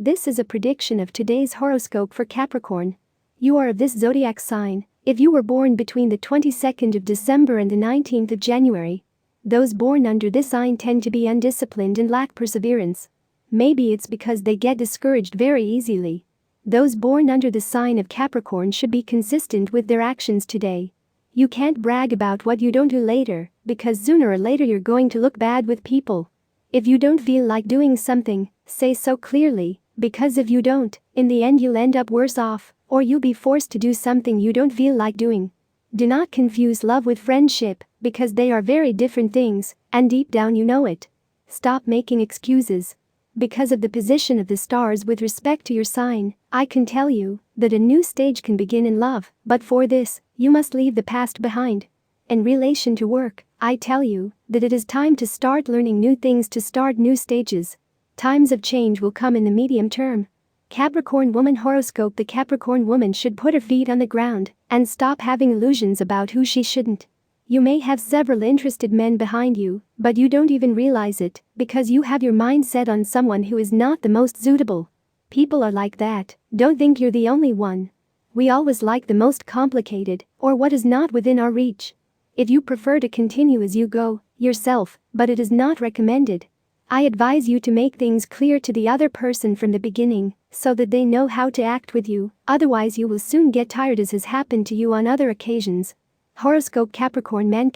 This is a prediction of today's horoscope for Capricorn. You are of this zodiac sign if you were born between the 22nd of December and the 19th of January. Those born under this sign tend to be undisciplined and lack perseverance. Maybe it's because they get discouraged very easily. Those born under the sign of Capricorn should be consistent with their actions today. You can't brag about what you don't do later, because sooner or later you're going to look bad with people. If you don't feel like doing something, say so clearly, because if you don't, in the end you'll end up worse off, or you'll be forced to do something you don't feel like doing. Do not confuse love with friendship, because they are very different things, and deep down you know it. Stop making excuses. Because of the position of the stars with respect to your sign, I can tell you that a new stage can begin in love, but for this, you must leave the past behind. In relation to work, I tell you that it is time to start learning new things, to start new stages. Times of change will come in the medium term. Capricorn woman horoscope. The Capricorn woman should put her feet on the ground and stop having illusions about who she shouldn't. You may have several interested men behind you, but you don't even realize it because you have your mind set on someone who is not the most suitable. People are like that. Don't think you're the only one. We always like the most complicated or what is not within our reach. If you prefer to continue as you go, yourself, but it is not recommended. I advise you to make things clear to the other person from the beginning so that they know how to act with you, otherwise you will soon get tired, as has happened to you on other occasions. Horoscope Capricorn men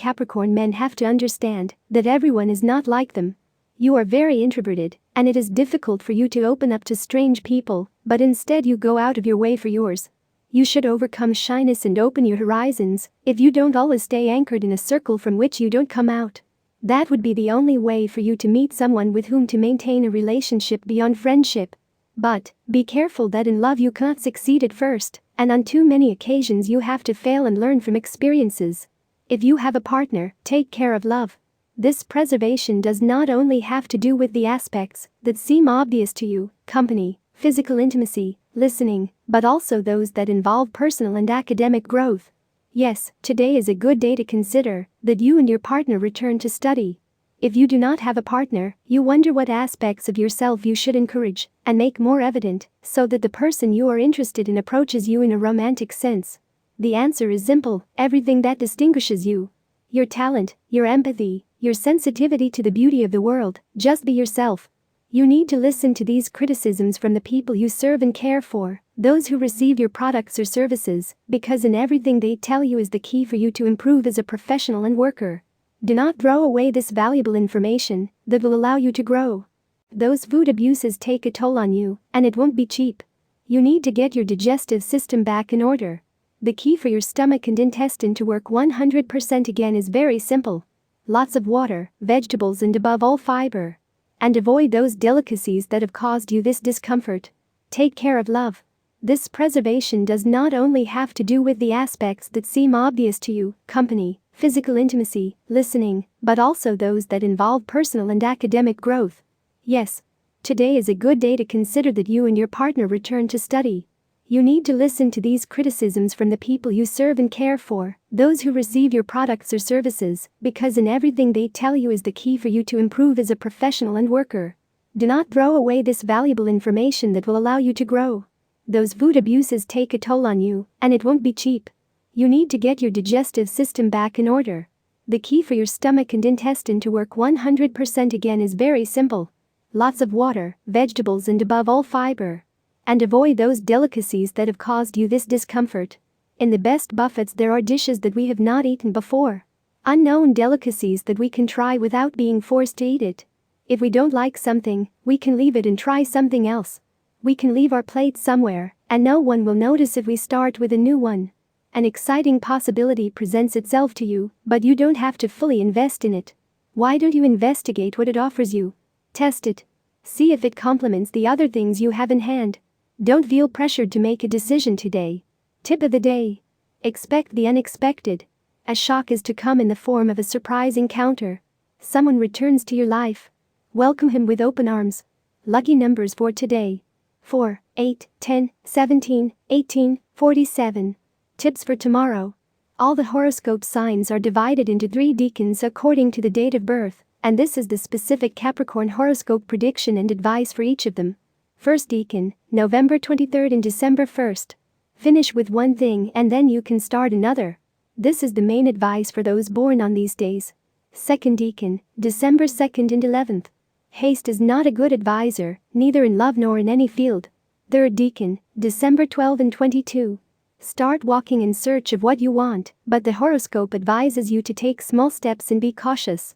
have to understand that everyone is not like them. You are very introverted, and it is difficult for you to open up to strange people, but instead you go out of your way for yours. You should overcome shyness and open your horizons if you don't always stay anchored in a circle from which you don't come out. That would be the only way for you to meet someone with whom to maintain a relationship beyond friendship. But be careful that in love you cannot succeed at first, and on too many occasions you have to fail and learn from experiences. If you have a partner, take care of love. This preservation does not only have to do with the aspects that seem obvious to you, company, physical intimacy, listening, but also those that involve personal and academic growth. Yes, today is a good day to consider that you and your partner return to study. If you do not have a partner, you wonder what aspects of yourself you should encourage and make more evident so that the person you are interested in approaches you in a romantic sense. The answer is simple: everything that distinguishes you. Your talent, your empathy, your sensitivity to the beauty of the world. Just be yourself. You need to listen to these criticisms from the people you serve and care for, those who receive your products or services, because in everything they tell you is the key for you to improve as a professional and worker. Do not throw away this valuable information that will allow you to grow. Those food abuses take a toll on you, and it won't be cheap. You need to get your digestive system back in order. The key for your stomach and intestine to work 100% again is very simple. Lots of water, vegetables, and above all fiber. And avoid those delicacies that have caused you this discomfort. Take care of love. This preservation does not only have to do with the aspects that seem obvious to you, company, physical intimacy, listening, but also those that involve personal and academic growth. Yes, today is a good day to consider that you and your partner return to study. You need to listen to these criticisms from the people you serve and care for, those who receive your products or services, because in everything they tell you is the key for you to improve as a professional and worker. Do not throw away this valuable information that will allow you to grow. Those food abuses take a toll on you, and it won't be cheap. You need to get your digestive system back in order. The key for your stomach and intestine to work 100% again is very simple. Lots of water, vegetables, and above all fiber. And avoid those delicacies that have caused you this discomfort. In the best buffets there are dishes that we have not eaten before. Unknown delicacies that we can try without being forced to eat it. If we don't like something, we can leave it and try something else. We can leave our plate somewhere, and no one will notice if we start with a new one. An exciting possibility presents itself to you, but you don't have to fully invest in it. Why don't you investigate what it offers you? Test it. See if it complements the other things you have in hand. Don't feel pressured to make a decision today. Tip of the day. Expect the unexpected. A shock is to come in the form of a surprise encounter. Someone returns to your life. Welcome him with open arms. Lucky numbers for today: 4, 8, 10, 17, 18, 47. Tips for tomorrow. All the horoscope signs are divided into 3 decans according to the date of birth, and this is the specific Capricorn horoscope prediction and advice for each of them. First decan, November 23rd and December 1st. Finish with one thing and then you can start another. This is the main advice for those born on these days. Second decan, December 2nd and 11th. Haste is not a good advisor, neither in love nor in any field. Third decan, December 12 and 22. Start walking in search of what you want, but the horoscope advises you to take small steps and be cautious.